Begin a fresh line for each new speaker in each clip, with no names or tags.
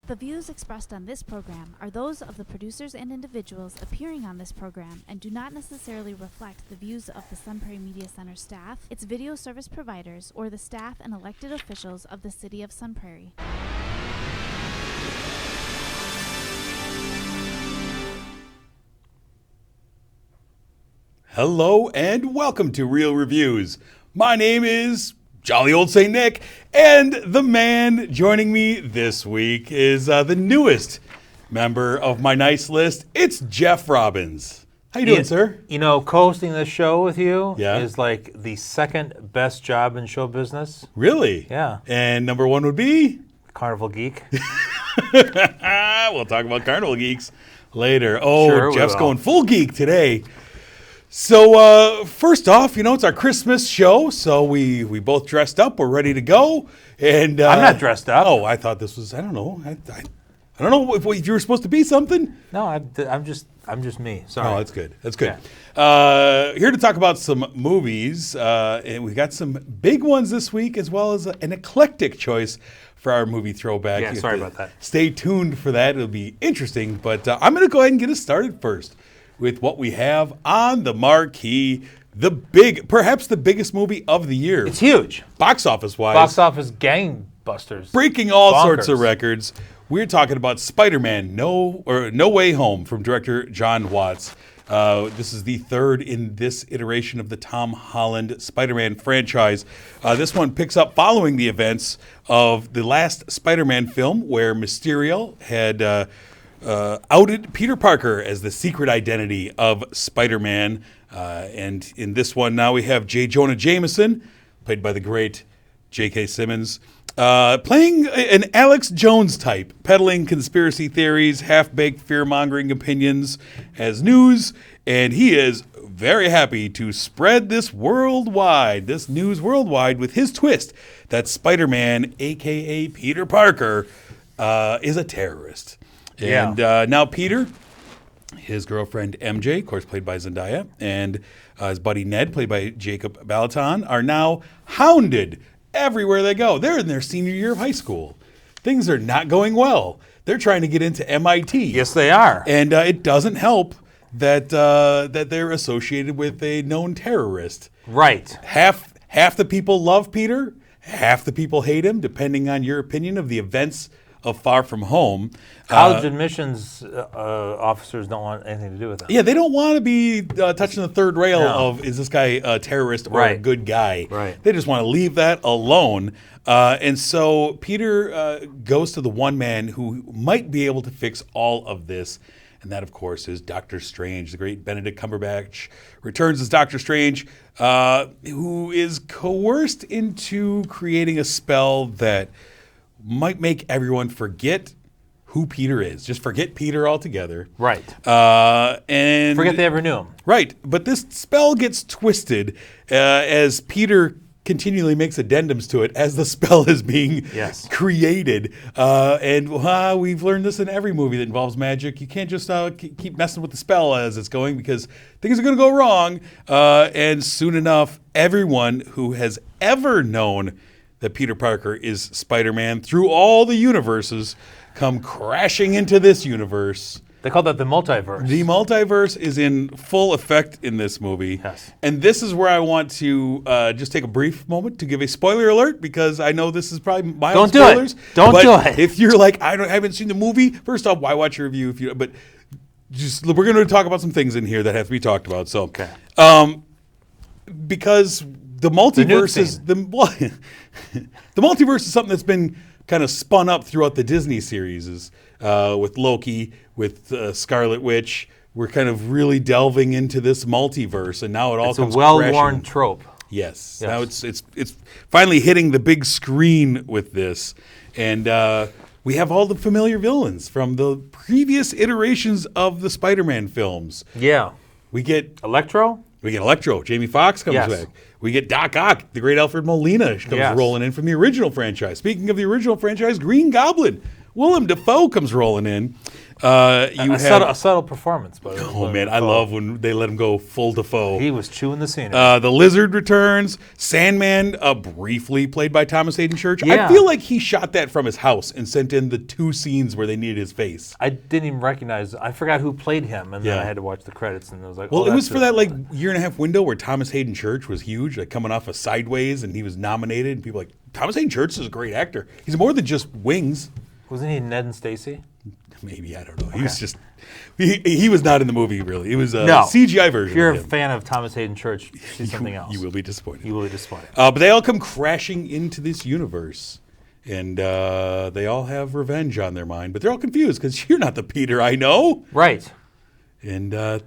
The views expressed on this program are those of the producers and individuals appearing on this program and do not necessarily reflect the views of the Sun Prairie Media Center staff, its video service providers, or the staff and elected officials of the City of Sun Prairie.
Hello and welcome to Real Reviews. My name is Jolly Old St. Nick, and the man joining me this week is the newest member of my nice list. It's Jeff Robbins. How you doing, sir?
You know, co-hosting this show with you
Yeah.
is like the second best job in show business.
Really?
Yeah.
And number one would be?
Carnival Geek.
We'll talk about Carnival Geeks later. Oh,
Sure we
Jeff's
will.
going full geek today. So first off, you know, it's our Christmas show, so we both dressed up. We're ready to go. And
I'm not dressed up.
Oh, I thought this was, I don't know. I don't know if you were supposed to be something.
No, I'm just me. Sorry.
Oh, that's good. That's good. Here to talk about some movies, and we got some big ones this week, as well as an eclectic choice for our movie throwback.
Yeah,
You
sorry
have to
about that.
Stay tuned for that. It'll be interesting. But I'm going to go ahead and get us started first with what we have on the marquee. Perhaps the biggest movie of the year.
It's huge.
Box office-wise.
Box office gangbusters.
Breaking all sorts of
Bonkers.
records. We're talking about Spider-Man No Way Home from director John Watts. This is the third in this iteration of the Tom Holland Spider-Man franchise. This one picks up following the events of the last Spider-Man film, where Mysterio had outed Peter Parker as the secret identity of Spider-Man. And in this one now we have J. Jonah Jameson, played by the great J.K. Simmons, playing an Alex Jones type, peddling conspiracy theories, half-baked fear-mongering opinions as news, and he is very happy to spread this news worldwide with his twist that Spider-Man, a.k.a. Peter Parker, is a terrorist.
Yeah.
And now Peter, his girlfriend MJ, of course played by Zendaya, and his buddy Ned, played by Jacob Balaton, are now hounded everywhere they go. They're in their senior year of high school. Things are not going well. They're trying to get into MIT.
Yes, they are.
And it doesn't help that they're associated with a known terrorist.
Right.
Half the people love Peter, half the people hate him, depending on your opinion of the events of Far From Home.
College admissions officers don't want anything to do with it.
Yeah, they don't want to be touching the third rail
No.
of, is this guy a terrorist or a
Right.
good guy?
Right.
They just want to leave that alone. And so Peter goes to the one man who might be able to fix all of this. And that, of course, is Doctor Strange. The great Benedict Cumberbatch returns as Doctor Strange, who is coerced into creating a spell that might make everyone forget who Peter is. Just forget Peter altogether.
Right.
And
Forget they ever knew him.
Right. But this spell gets twisted as Peter continually makes addendums to it as the spell is being created. And we've learned this in every movie that involves magic. You can't just keep messing with the spell as it's going, because things are going to go wrong. And soon enough, everyone who has ever known that Peter Parker is Spider-Man through all the universes come crashing into this universe.
They call that the multiverse.
The multiverse is in full effect in this movie.
Yes.
And this is where I want to just take a brief moment to give a spoiler alert, because I know this is probably mild
Don't do it.
spoilers.
Don't
but
do it.
If you're like, I haven't seen the movie, first off, why watch a review if you? But just we're going to talk about some things in here that have to be talked about. So,
Okay.
Because the multiverse
nude
is the multiverse is something that's been kind of spun up throughout the Disney series, with Loki, with Scarlet Witch. We're kind of really delving into this multiverse, and now it all
It's a
comes
well-worn
crashing.
trope.
Yes.
Yes.
Now it's finally hitting the big screen with this, and we have all the familiar villains from the previous iterations of the Spider-Man films.
Yeah.
We get
Electro?
Electro. Jamie Foxx comes
Yes.
back. We get Doc Ock. The great Alfred Molina comes
Yes.
rolling in from the original franchise. Speaking of the original franchise, Green Goblin. Willem Dafoe comes rolling in. You
a
have
subtle performance, but
oh man, I love when they let him go full Defoe.
He was chewing the scenery.
The Lizard returns. Sandman, briefly played by Thomas Hayden Church.
Yeah.
I feel like he shot that from his house and sent in the 2 scenes where they needed his face.
I didn't even recognize. I forgot who played him, and then
Yeah.
I had to watch the credits, and I was like,
Well,
oh,
it was
that's
for that like year and a half window where Thomas Hayden Church was huge, like coming off of Sideways, and he was nominated. And people were like, Thomas Hayden Church is a great actor. He's more than just wings.
Wasn't he Ned and Stacy?
Maybe, I don't know. He was just he was not in the movie really. It was a
No.
CGI version.
If you're
of
a
him.
fan of Thomas Hayden Church, see something else.
You will be disappointed.
You will be disappointed.
But they all come crashing into this universe, and they all have revenge on their mind. But they're all confused because you're not the Peter I know.
Right.
And
Then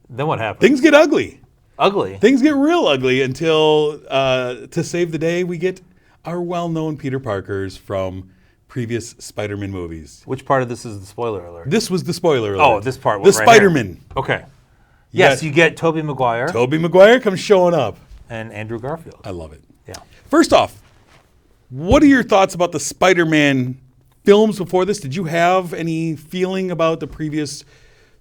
what happened?
things get ugly.
Ugly.
Things get real ugly until, to save the day, we get our well-known Peter Parkers from previous Spider-Man movies.
Which part of this is the spoiler alert?
This was the spoiler alert.
Oh, this part.
The
right
Spider-Man.
here. Okay. Yes,
Yeah.
you get Tobey Maguire
Tobey Maguire comes showing up.
and Andrew Garfield.
I love it.
Yeah.
First off, what are your thoughts about the Spider-Man films before this? Did you have any feeling about the previous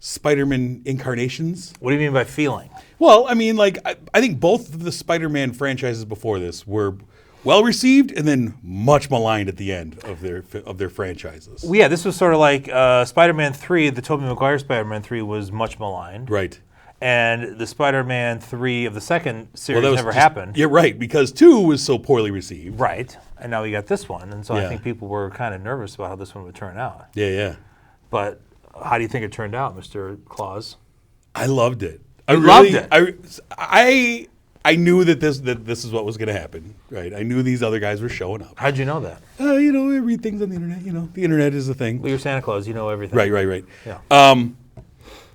Spider-Man incarnations?
What do you mean by feeling?
Well, I mean, like, I think both of the Spider-Man franchises before this were well received and then much maligned at the end of their franchises.
Well, yeah, this was sort of like Spider-Man 3, the Tobey Maguire Spider-Man 3 was much maligned.
Right.
And the Spider-Man 3 of the second series
that was
never
just-
happened.
Yeah, right, because 2 was so poorly received.
Right. And now we got this one. And so
Yeah.
I think people were kind of nervous about how this one would turn out.
Yeah, yeah.
But how do you think it turned out, Mr. Claus?
I loved it.
You loved it?
I knew that this is what was going to happen, right? I knew these other guys were showing up.
How'd you know that?
You know, I read things on the internet. You know, the internet is a thing.
Well, you're Santa Claus. You know everything.
Right.
Yeah.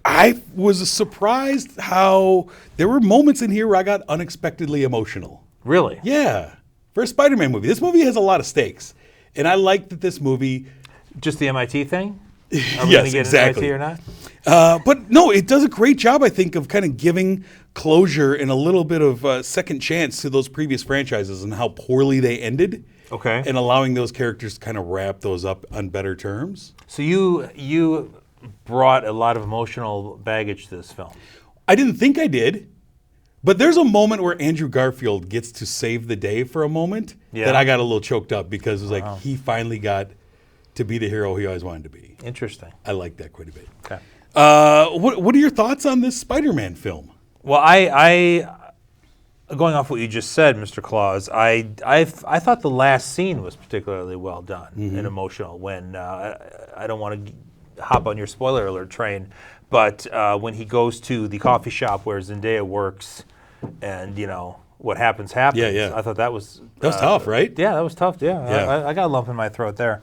I was surprised how there were moments in here where I got unexpectedly emotional.
Really?
Yeah. For a Spider-Man movie. This movie has a lot of stakes. And I like that this movie...
Just the MIT thing? Are we
Yes,
going to get
exactly.
an MIT or not?
But no, it does a great job, I think, of kind of giving closure and a little bit of second chance to those previous franchises and how poorly they ended.
Okay.
And allowing those characters to kind of wrap those up on better terms.
So you brought a lot of emotional baggage to this film.
I didn't think I did, but there's a moment where Andrew Garfield gets to save the day for a moment that I got a little choked up because it was like he finally got to be the hero he always wanted to be.
Interesting.
I like that quite a bit.
Okay.
What are your thoughts on this Spider-Man film?
Well, I going off what you just said, Mr. Claus, I thought the last scene was particularly well done and emotional. When I don't want to hop on your spoiler alert train, but when he goes to the coffee shop where Zendaya works, and what happens.
Yeah.
I thought that was
tough, right?
Yeah, that was tough. Yeah,
Yeah.
I got a lump in my throat there.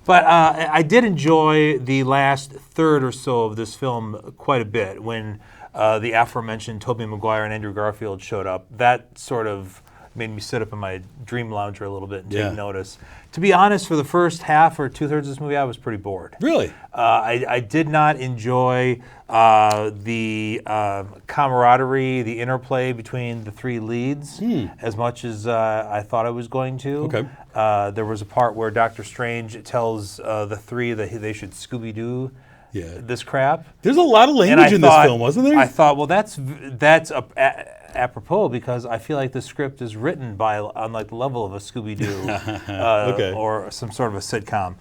But I did enjoy the last third or so of this film quite a bit when the aforementioned Tobey Maguire and Andrew Garfield showed up. That sort of made me sit up in my dream lounger a little bit and take notice. To be honest, for the first half or two-thirds of this movie, I was pretty bored.
Really?
I did not enjoy the camaraderie, the interplay between the three leads as much as I thought I was going to.
Okay.
There was a part where Doctor Strange tells the three that they should Scooby-Doo this crap.
There's a lot of language in this film, wasn't there?
I thought, well, that's apropos because I feel like the script is written on like the level of a Scooby-Doo or some sort of a sitcom.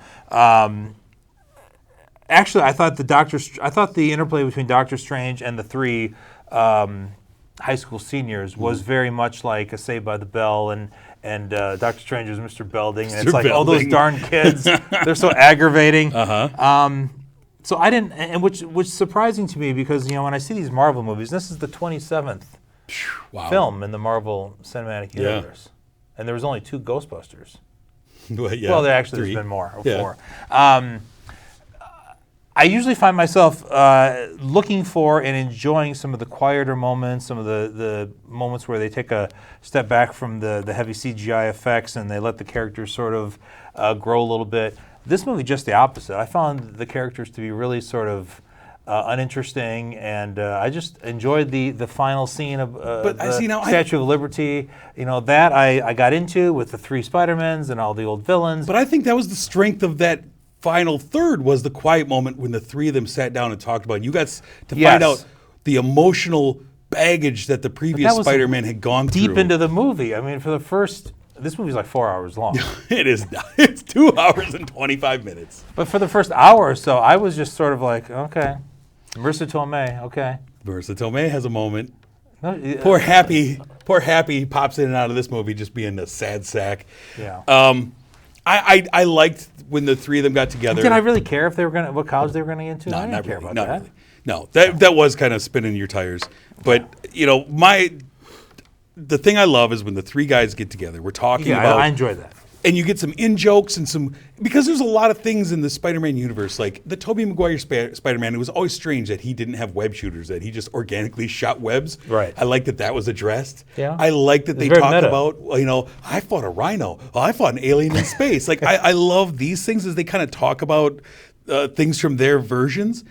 Actually, I thought the interplay between Doctor Strange and the three high school seniors was very much like a Saved by the Bell, and Doctor Strange was Mr. Belding, and it's like, oh, those darn kids, they're so aggravating. So I didn't, and which is surprising to me because when I see these Marvel movies, this is the 27th film in the Marvel Cinematic Universe, and there was only 2 Ghostbusters. Well, there actually has been more, 4. I usually find myself looking for and enjoying some of the quieter moments, some of the moments where they take a step back from the heavy CGI effects and they let the characters sort of grow a little bit. This movie, just the opposite. I found the characters to be really sort of uninteresting, and I just enjoyed the final scene of the Statue of Liberty. That I got into with the 3 Spider-Mans and all the old villains.
But I think that was the strength of that final third was the quiet moment when the three of them sat down and talked about it. You got to
Yes.
find out the emotional baggage that the previous
was
Spider-Man had gone through.
Deep into the movie. I mean, this movie's like 4 hours long.
It is. It's 2 hours and 25 minutes.
But for the first hour or so, I was just sort of like, okay. Marissa Tomei, okay.
Marissa Tomei has a moment.
No,
Poor Happy pops in and out of this movie just being a sad sack.
Yeah.
I liked when the three of them got together.
Did I really care if they were what college they were going to get into?
No,
I didn't
not
care
really.
about
Not
that.
really. No, that was kind of spinning your tires. But the thing I love is when the three guys get together. We're talking about.
I enjoy that.
And you get some in-jokes and because there's a lot of things in the Spider-Man universe, like the Tobey Maguire Spider-Man, it was always strange that he didn't have web shooters, that he just organically shot webs.
Right.
I like that was addressed.
Yeah.
I like that they
very
talk
meta.
about, I fought a rhino. Oh, I fought an alien in space. Like, I love these things as they kind of talk about things from their versions.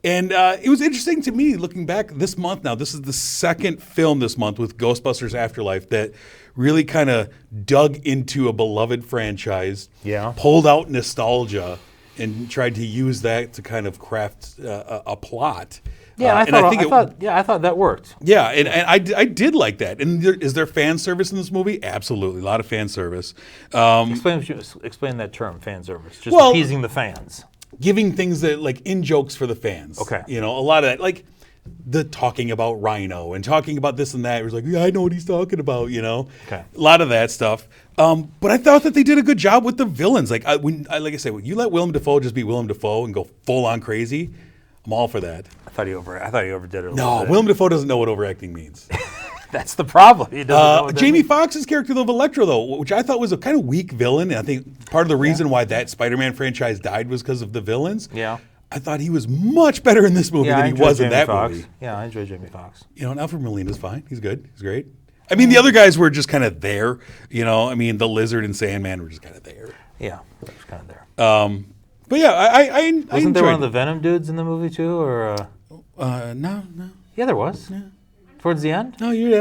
And it was interesting to me looking back this month now. This is the second film this month with Ghostbusters Afterlife that really kind of dug into a beloved franchise, pulled out nostalgia, and tried to use that to kind of craft a plot.
Yeah, I thought that worked.
Yeah, and I did like that. And is there fan service in this movie? Absolutely, a lot of fan service.
Explain that term, fan service. Just appeasing the fans.
Giving things that like in jokes for the fans.
Okay.
A lot of that, like the talking about Rhino and talking about this and that. It was like, yeah, I know what he's talking about, Okay. A lot of that stuff. But I thought that they did a good job with the villains. Like when you let Willem Dafoe just be Willem Dafoe and go full on crazy, I'm all for that.
I thought he overdid it a little
No,
bit.
Willem Dafoe doesn't know what overacting means.
That's the problem. He doesn't know what that
Jamie
means.
Foxx's character of Electro, though, which I thought was a kind of weak villain, and I think part of the reason why that Spider-Man franchise died was because of the villains.
Yeah.
I thought he was much better in this movie
I
than he
enjoyed
was in
Jamie
that
Foxx.
movie.
Yeah, I enjoy Jamie Foxx.
And Alfred Molina's fine. He's good. He's great. I mean, the other guys were just kind of there. I mean, the Lizard and Sandman were just kind of there.
Yeah, that was kind of there.
But yeah, I enjoyed
Wasn't there one of the Venom dudes in the movie too, or?
No.
Yeah, there was. Yeah. Towards the end.
No, you're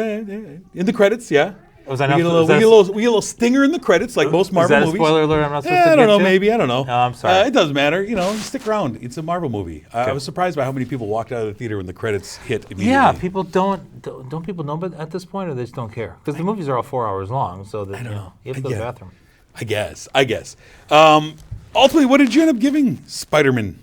in the credits. Yeah.
Was I
we
not?
get a little stinger in the credits, like most Marvel
Is that
movies.
a spoiler alert? I'm not supposed to
I don't
get
know.
to?
Maybe I don't know.
No, I'm sorry.
It doesn't matter. Stick around. It's a Marvel movie. I was surprised by how many people walked out of the theater when the credits hit immediately.
Yeah, people don't people know but at this point, or they just don't care? Because the movies are all 4 hours long, so that,
I don't know.
you have to go to the bathroom.
I guess. Ultimately, what did you end up giving Spider-Man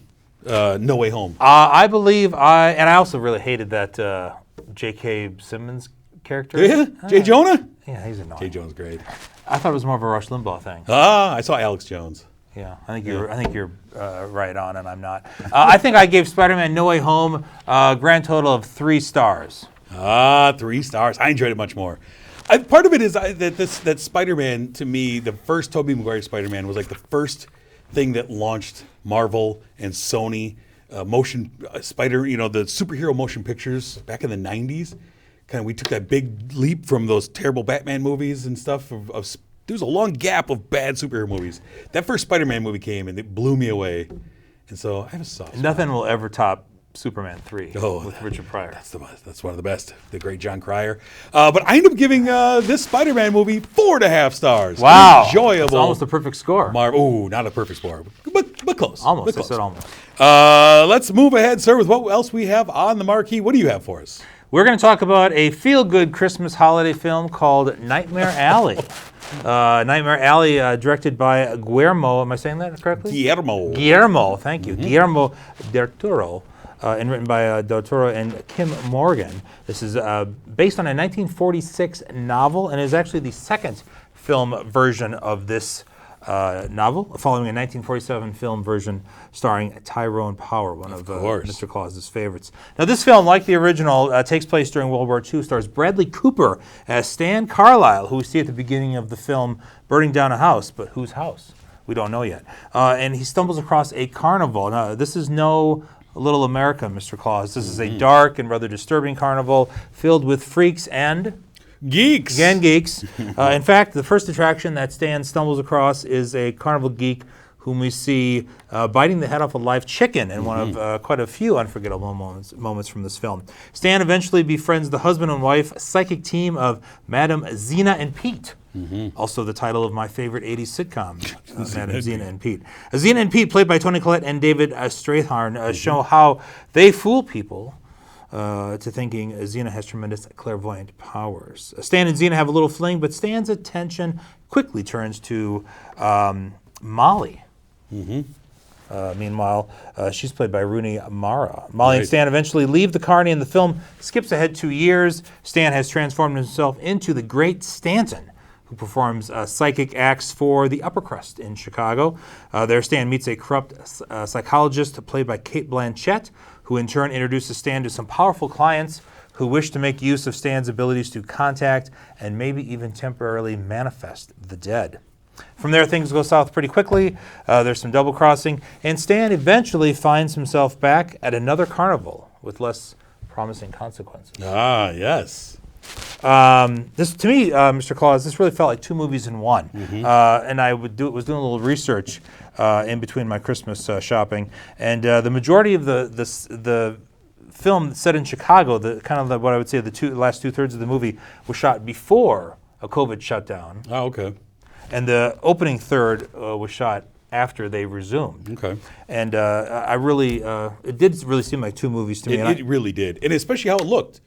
No Way Home?
I believe and I also really hated that J.K. Simmons character.
Yeah, Jay Jonah.
Yeah, he's annoying.
Jay Jonah's great.
I thought it was more of a Rush Limbaugh thing.
I saw Alex Jones.
Yeah, I think you're right on, and I'm not. I think I gave Spider-Man No Way Home a grand total of 3 stars.
3 stars. I enjoyed it much more. Part of it is that Spider-Man, to me, the first Tobey Maguire Spider-Man was like the first thing that launched Marvel and Sony the superhero motion pictures back in the 90s. We took that big leap from those terrible Batman movies and stuff. There was a long gap of bad superhero movies. That first Spider-Man movie came and it blew me away. And so I have a soft spot.
Nothing will ever top Superman 3 with Richard Pryor.
That's one of the best. The great John Cryer. But I ended up giving this Spider-Man movie 4.5 stars.
Wow.
Enjoyable.
It's almost a perfect score.
Not a perfect score, but close.
Almost.
But
I said almost.
Let's move ahead, sir, with what else we have on the marquee. What do you have for us?
We're going to talk about a feel-good Christmas holiday film called Nightmare Alley. Nightmare Alley, directed by Guillermo. Am I saying that correctly? Guillermo, thank you. Guillermo Del Toro, and written by Del Toro and Kim Morgan. This is based on a 1946 novel, and is actually the second film version of this novel, following a 1947 film version starring Tyrone Power, one of Mr. Claus's favorites. Now, this film, like the original, takes place during World War II, stars Bradley Cooper as Stan Carlisle, who we see at the beginning of the film burning down a house, but whose house? We don't know yet. And he stumbles across a carnival. Now, this is no Little America, Mr. Claus. This is a dark and rather disturbing carnival filled with freaks and
geeks.
Again, geeks. In fact, the first attraction that Stan stumbles across is a carnival geek whom we see biting the head off a live chicken in one of quite a few unforgettable moments from this film. Stan eventually befriends the husband and wife psychic team of Madame Zena and Pete, Also the title of my favorite 80s sitcom, Xena and Pete. Xena and Pete, played by Toni Collette and David Strathairn, show how they fool people to thinking Xena has tremendous clairvoyant powers. Stan and Xena have a little fling, but Stan's attention quickly turns to Molly. Meanwhile, she's played by Rooney Mara. Molly and Stan eventually leave the carny, and the film skips ahead 2 years. Stan has transformed himself into the Great Stanton, who performs psychic acts for the upper crust in Chicago. There, Stan meets a corrupt psychologist played by Cate Blanchett, who in turn introduces Stan to some powerful clients who wish to make use of Stan's abilities to contact and maybe even temporarily manifest the dead. From there, things go south pretty quickly. There's some double crossing, and Stan eventually finds himself back at another carnival with less promising consequences.
Ah, yes.
This, to me, Mr. Claus, this really felt like 2 movies in one. And I was doing a little research in between my Christmas shopping, and the majority of the film set in Chicago, what I would say the last 2/3 of the movie was shot before a COVID shutdown.
Oh, okay.
And the opening third was shot after they resumed.
Okay.
And it did really seem like 2 movies to me.
It really did. And especially how it looked.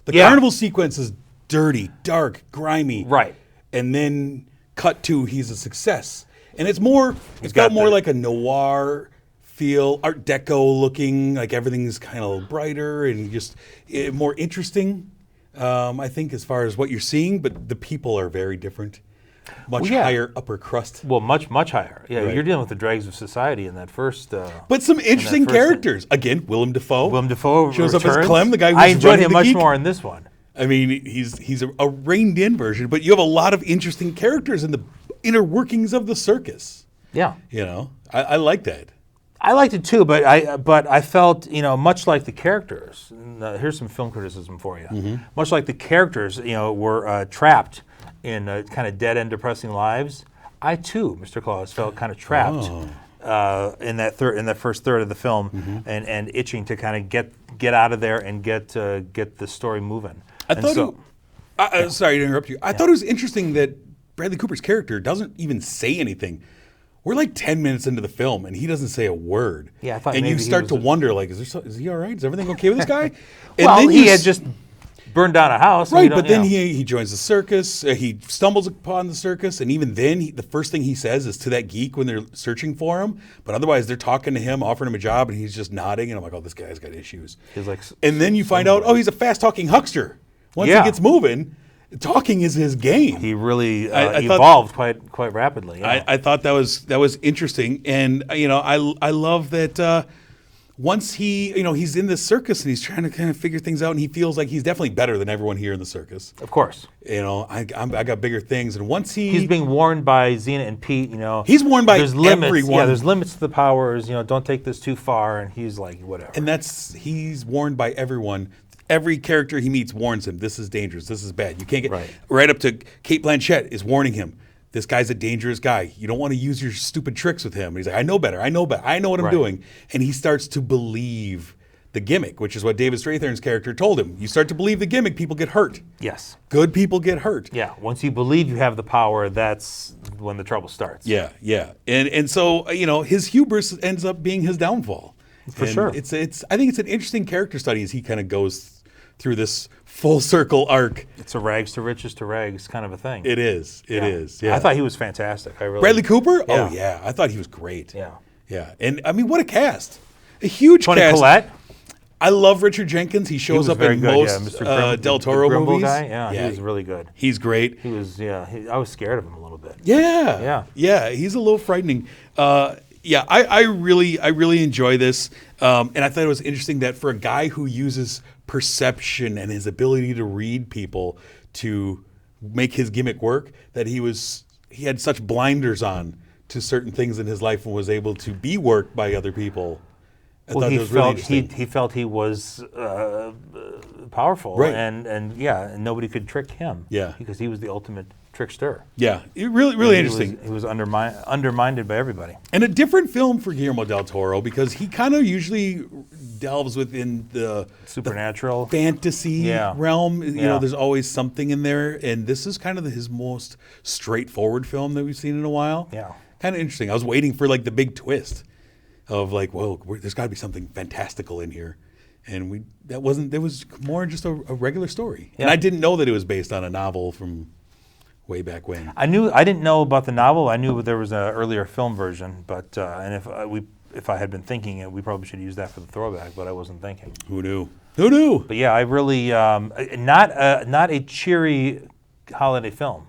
The
Yeah.
carnival sequence is dirty, dark, grimy.
Right.
And then cut to he's a success. And it's more, it
got
felt more
the-
like a noir feel, Art Deco looking, like everything's kind of brighter and just more interesting, I think, as far as what you're seeing. But the people are very different. Much higher upper crust.
Well, much, much higher. Yeah,
Right.
you're dealing with the dregs of society in that first.
But some interesting
first
characters. Again, Willem Dafoe.
Willem Dafoe
shows up
returns.
as Clem, the guy who's
I enjoyed
running
him
the
much
geek.
more in this one.
I mean, he's a reined-in version, but you have a lot of interesting characters in the inner workings of the circus.
Yeah.
You know, I like that.
I liked it too, but I felt, much like the characters. And, here's some film criticism for you. Much like the characters, were trapped in kind of dead-end, depressing lives. I too, Mr. Claus, felt kind of trapped in that first third of the film, and itching to kind of get out of there and get the story moving.
Sorry to interrupt you. I thought it was interesting that Bradley Cooper's character doesn't even say anything. We're like 10 minutes into the film, and he doesn't say a word.
Yeah, I thought
and
maybe
you
he
start
was
to wonder, like, is he all right? Is everything okay with this guy?
Well,
then
he had just burned down a house.
Right, but then he joins the circus. He stumbles upon the circus, and even then, the first thing he says is to that geek when they're searching for him. But otherwise, they're talking to him, offering him a job, and he's just nodding. And I'm like, oh, this guy's got issues.
He's like,
and then you find out, oh, he's a fast-talking huckster. Once he gets moving, talking is his game.
He really
I
evolved quite rapidly. Yeah.
I thought that was interesting, and I love that. Once he's in this circus and he's trying to kind of figure things out, and he feels like he's definitely better than everyone here in the circus.
Of course.
I got bigger things, and once
he's being warned by Xena and Pete,
he's warned by
there's limits.
everyone.
Yeah, there's limits to the powers. Don't take this too far, and he's like, whatever.
And he's warned by everyone. Every character he meets warns him, this is dangerous, this is bad. You can't get right up to Cate Blanchett is warning him. This guy's a dangerous guy. You don't want to use your stupid tricks with him. And he's like, I know better. I know what I'm doing. And he starts to believe the gimmick, which is what David Strathairn's character told him. You start to believe the gimmick, people get hurt.
Yes.
Good people get hurt.
Yeah. Once you believe you have the power, that's when the trouble starts.
Yeah. And so, his hubris ends up being his downfall.
For sure.
I think it's an interesting character study as he kind of goes through this full circle arc.
It's a rags to riches to rags kind of a thing.
It is. It is. Yeah.
I thought he was fantastic.
Bradley Cooper?
Yeah.
Oh yeah. I thought he was great.
Yeah.
Yeah. And I mean, what a cast. A huge
Toni
cast.
Collette.
I love Richard Jenkins. He shows up in most Del Toro
Grimble
movies.
Guy. Yeah, he was really good.
He's great.
He was. I was scared of him a little bit.
Yeah. He's a little frightening. I really enjoy this, and I thought it was interesting that for a guy who uses perception and his ability to read people to make his gimmick work, that he had such blinders on to certain things in his life and was able to be worked by other people. I thought that was really interesting.
He felt he was powerful,
Right.
and nobody could trick him.
Yeah.
Because he was the ultimate trickster.
Yeah, really interesting.
He was undermined by everybody.
And a different film for Guillermo Del Toro because he kind of usually delves within the
Supernatural.
fantasy realm. You
Yeah.
know, there's always something in there. And this is kind of his most straightforward film that we've seen in a while.
Yeah.
Kind of interesting. I was waiting for like the big twist of like, well, there's got to be something fantastical in here. And there was more just a regular story.
Yeah.
And I didn't know that it was based on a novel from way back when.
I didn't know about the novel. I knew there was an earlier film version, but and if I had been thinking it, we probably should use that for the throwback. But I wasn't thinking.
Who knew? Who knew?
But yeah, I really not a cheery holiday film.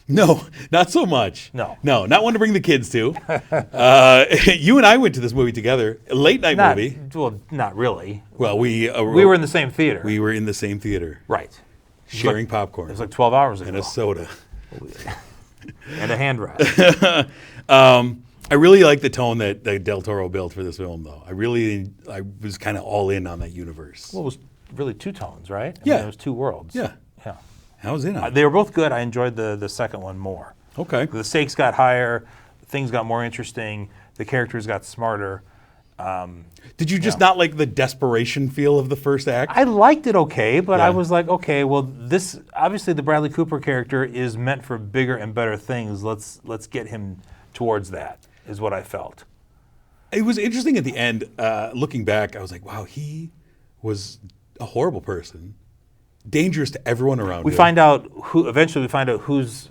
No, not so much.
No,
not one to bring the kids to. You and I went to this movie together, a late night movie.
Well, not really.
Well, we
were in the same theater.
We were in the same theater,
right,
sharing popcorn.
It was like 12 hours ago.
And a soda.
And a hand wrap.
I really like the tone that Del Toro built for this film, though. I was kind of all in on that universe.
Well, it was really two tones, right?
Yeah.
It was two worlds.
Yeah.
Yeah.
I was in on it.
They were both good. I enjoyed the second one more.
Okay.
The stakes got higher. Things got more interesting. The characters got smarter.
Did you just not like the desperation feel of the first act?
I liked it okay, but
Yeah.
I was like, okay, well, this obviously the Bradley Cooper character is meant for bigger and better things. Let's get him towards that, is what I felt.
It was interesting at the end. Looking back, I was like, wow, he was a horrible person. Dangerous to everyone around him.
Eventually we find out who's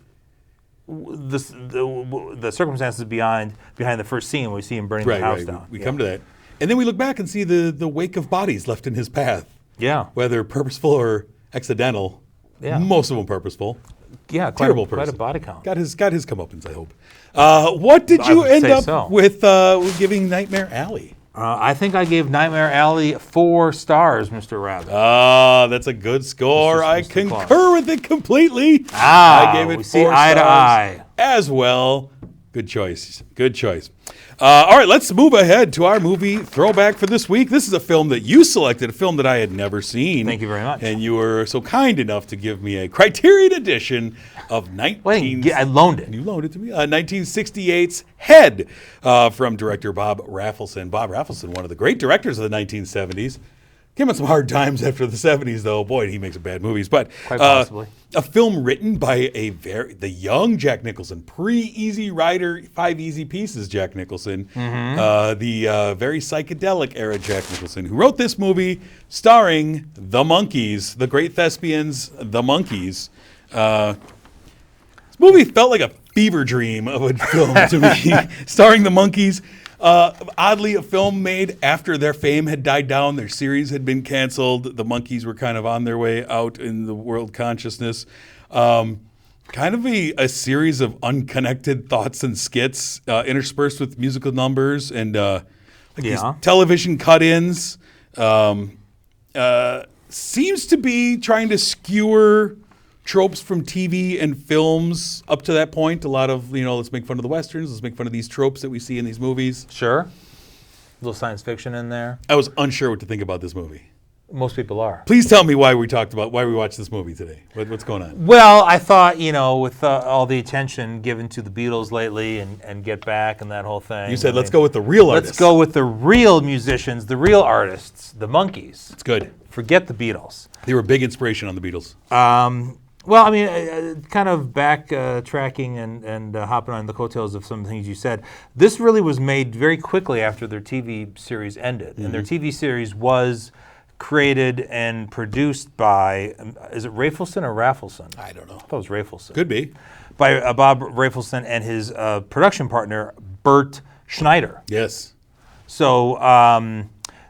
the circumstances behind the first scene when we see him burning the house down.
We come to that. And then we look back and see the wake of bodies left in his path.
Yeah.
Whether purposeful or accidental.
Yeah.
Most of them purposeful.
Yeah,
Terrible
quite
person.
a body count.
Got his comeuppance, I hope. What did
I
you
would
end
say
up
so.
with giving Nightmare Alley?
I think I gave Nightmare Alley 4 stars, Mr. Rabbit.
That's a good score.
Mr.
I
Claus.
concur with it completely. I gave it
we
4
see eye to
stars
eye.
as well. Good choice. Good choice. All right, let's move ahead to our movie throwback for this week. This is a film that you selected, a film that I had never seen.
Thank you very much.
And you were so kind enough to give me a Criterion edition of
I loaned it.
You loaned it to me. 1968's Head from director Bob Rafelson. Bob Rafelson, one of the great directors of the 1970s. Came on some hard times after the 70s, though. Boy, he makes some bad movies. But
Quite possibly.
A film written by the young Jack Nicholson, pre-Easy Rider, 5 Easy Pieces Jack Nicholson, the very psychedelic era Jack Nicholson, who wrote this movie starring the Monkees, the great thespians, the Monkees. This movie felt like a fever dream of a film to me, starring the Monkees. Oddly, a film made after their fame had died down. Their series had been canceled. The Monkees were kind of on their way out in the world consciousness. Kind of a series of unconnected thoughts and skits interspersed with musical numbers and these television cut-ins. Seems to be trying to skewer tropes from TV and films up to that point. A lot of, let's make fun of the Westerns. Let's make fun of these tropes that we see in these movies.
Sure. A little science fiction in there.
I was unsure what to think about this movie.
Most people are.
Please tell me why we watched this movie today. What's going on?
Well, I thought, with all the attention given to the Beatles lately and Get Back and that whole thing.
You said, let's go with the real artists.
Let's go with the real musicians, the real artists, the Monkees.
It's good.
Forget the Beatles.
They were a big inspiration on the Beatles.
Well, I mean, kind of backtracking and hopping on the coattails of some things you said. This really was made very quickly after their TV series ended. And their TV series was created and produced by, is it Rafelson or Rafelson?
I don't know.
I thought it was Rafelson.
Could be.
By Bob Rafelson and his production partner, Bert Schneider.
Yes.
So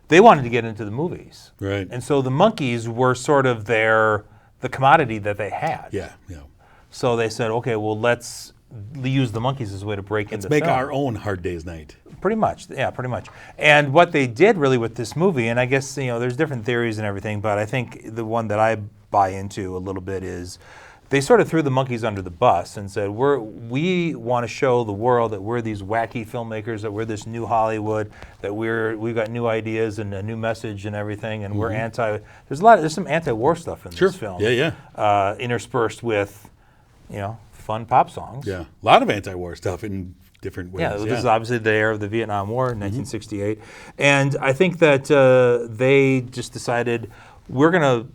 they wanted to get into the movies.
Right.
And so the Monkees were sort of the commodity that they had.
Yeah.
So they said, okay, well, let's use the Monkees as a way to break into
make
film.
our own Hard Day's Night.
Pretty much, yeah, pretty much. And what they did really with this movie, and I guess, there's different theories and everything, but I think the one that I buy into a little bit is they sort of threw the Monkees under the bus and said, we want to show the world that we're these wacky filmmakers, that we're this new Hollywood, that we've got new ideas and a new message and everything, and we're there's some anti-war stuff in this film.
Yeah.
Interspersed with, fun pop songs.
Yeah, a lot of anti-war stuff in different ways.
Yeah, this is obviously the era of the Vietnam War in 1968. And I think that they just decided we're going to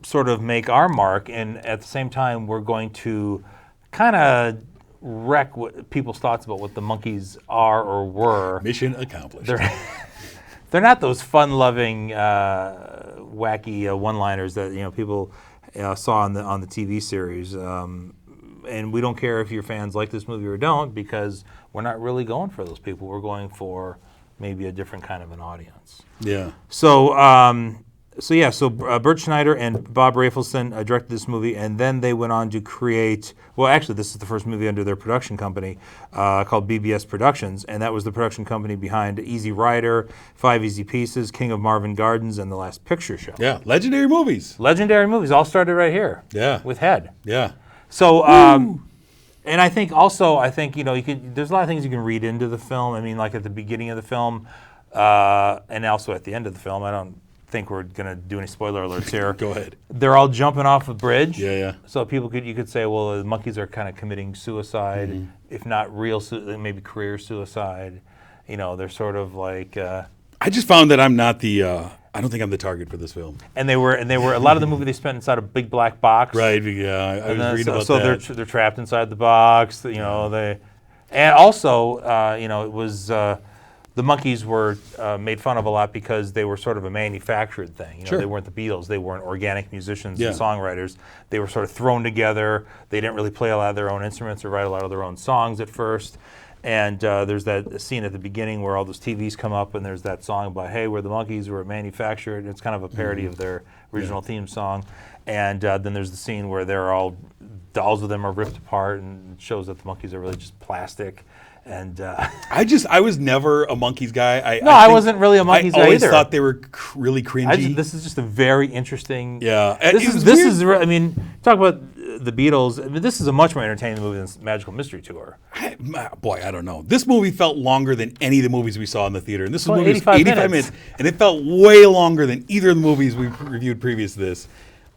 sort of make our mark, and at the same time, we're going to kind of wreck what people's thoughts about what the Monkees are or were.
Mission accomplished.
They're not those fun-loving, wacky one-liners that people saw on the TV series. And we don't care if your fans like this movie or don't, because we're not really going for those people. We're going for maybe a different kind of an audience.
Yeah.
So, Bert Schneider and Bob Rafelson directed this movie, and then they went on to create. Well, actually, this is the first movie under their production company called BBS Productions, and that was the production company behind Easy Rider, Five Easy Pieces, King of Marvin Gardens, and The Last Picture Show.
Yeah, legendary movies.
Legendary movies all started right here.
Yeah.
With Head.
Yeah.
So, and I think there's a lot of things you can read into the film. I mean, like at the beginning of the film, and also at the end of the film. I don't think we're going to do any spoiler alerts here.
Go ahead.
They're all jumping off a bridge.
Yeah.
So you could say, well, the Monkees are kind of committing suicide, if not real, maybe career suicide. They're sort of like.
I just found that I'm not the. I don't think I'm the target for this film.
And they were a lot of the movie they spent inside a big black box.
Right. Yeah. I was reading about
so
that.
So they're trapped inside the box. They, and also it was. The Monkees were made fun of a lot because they were sort of a manufactured thing.
Sure.
They weren't the Beatles. They weren't organic musicians
Yeah.
and songwriters. They were sort of thrown together. They didn't really play a lot of their own instruments or write a lot of their own songs at first. And there's that scene at the beginning where all those TVs come up, and there's that song about, hey, we're the Monkees, we're manufactured. It's kind of a parody of their original theme song. And then there's the scene where dolls of them are ripped apart, and it shows that the Monkees are really just plastic. And
I was never a Monkees guy.
I wasn't really a Monkees guy either.
I always thought they were really cringy.
This is just a very interesting.
Yeah,
I mean, talk about the Beatles. I mean, this is a much more entertaining movie than Magical Mystery Tour.
I don't know. This movie felt longer than any of the movies we saw in the theater, and this
Well,
movie was
85
minutes, and it felt way longer than either of the movies we reviewed previous to this.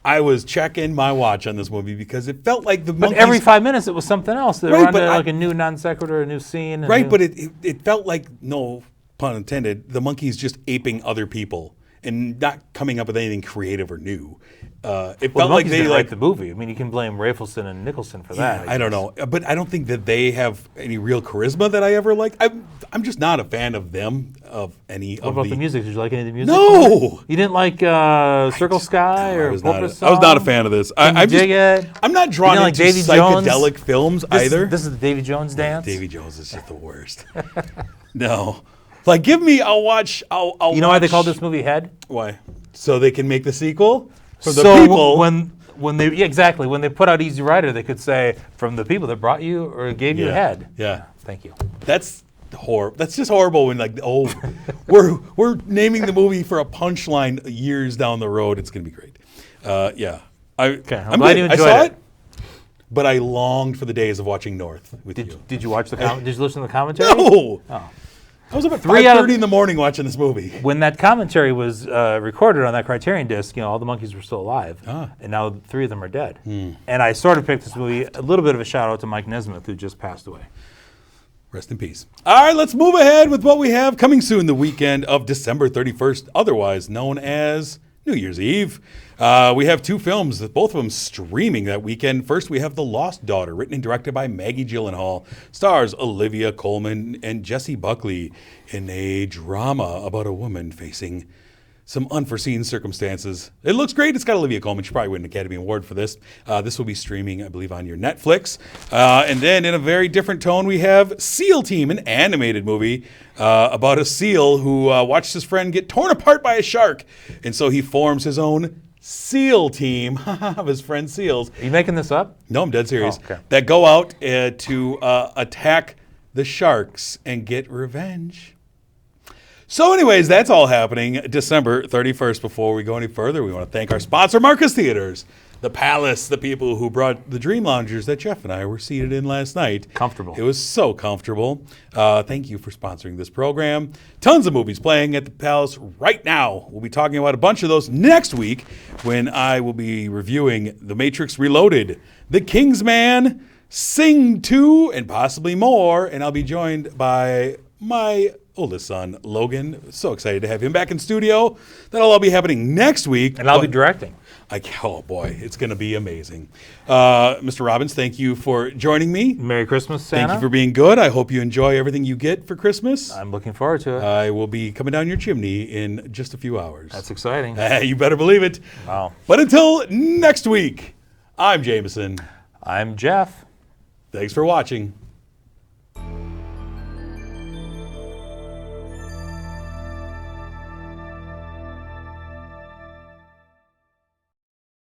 I was checking my watch on this movie because it felt like the Monkees.
But every 5 minutes it was something else. They were
Right,
on
but
to like a new non sequitur, a new scene.
Right, but it felt like, no pun intended, the Monkees just aping other people and not coming up with anything creative or new. It felt like they
write the movie. I mean, you can blame Rafelson and Nicholson for that.
I don't know, but I don't think that they have any real charisma that I ever liked. I'm just not a fan of them, of any
What
of
about the music? Did you like any of the music?
No!
You didn't like Circle Sky or
I was
Porpoise
not a fan of this. I'm not drawn
You didn't like
into
Davy
psychedelic
Jones?
films either.
This is the Davy Jones dance?
Davy Jones is just the worst. No. Like, give me, I'll watch.
You know why they called this movie Head?
Why? So they can make the sequel? For the
So
people.
when they put out Easy Rider, they could say, from the people that brought you or gave you a head.
Yeah.
Thank you.
That's horrible. That's just horrible when, like, we're naming the movie for a punchline years down the road. It's going to be great. Yeah.
I'm glad
good.
you
I
enjoyed
saw
it.
But I longed for the days of watching North with you.
Did you watch the did you listen to the commentary?
No!
Oh.
I was up at 5:30 in the morning watching this movie.
When that commentary was recorded on that Criterion disc, all the Monkees were still alive, and now 3 of them are dead. And I sort of picked this movie, a little bit of a shout out to Mike Nesmith, who just passed away.
Rest in peace. All right, let's move ahead with what we have coming soon, the weekend of December 31st, otherwise known as New Year's Eve. We have 2 films, both of them streaming that weekend. First, we have The Lost Daughter, written and directed by Maggie Gyllenhaal, stars Olivia Colman and Jessie Buckley in a drama about a woman facing some unforeseen circumstances. It looks great. It's got Olivia Colman. She probably win an Academy Award for this. This will be streaming, I believe, on your Netflix. And then in a very different tone, we have SEAL Team, an animated movie about a SEAL who watched his friend get torn apart by a shark. And so he forms his own SEAL team of his friend SEALs.
Are you making this up?
No, I'm dead serious.
Oh, okay.
That go out to attack the sharks and get revenge. So anyways, that's all happening December 31st. Before we go any further, we want to thank our sponsor, Marcus Theaters, the Palace, the people who brought the Dream Loungers that Jeff and I were seated in last night.
Comfortable.
It was so comfortable. Thank you for sponsoring this program. Tons of movies playing at the Palace right now. We'll be talking about a bunch of those next week when I will be reviewing The Matrix Reloaded, The Kingsman, Sing 2, and possibly more. And I'll be joined by my oldest son, Logan. So excited to have him back in studio. That'll all be happening next week.
And I'll be directing.
Oh boy, it's going to be amazing. Mr. Robbins, thank you for joining me.
Merry Christmas, Santa.
Thank you for being good. I hope you enjoy everything you get for Christmas.
I'm looking forward to it.
I will be coming down your chimney in just a few hours.
That's exciting.
You better believe it.
Wow.
But until next week, I'm Jameson.
I'm Jeff.
Thanks for watching.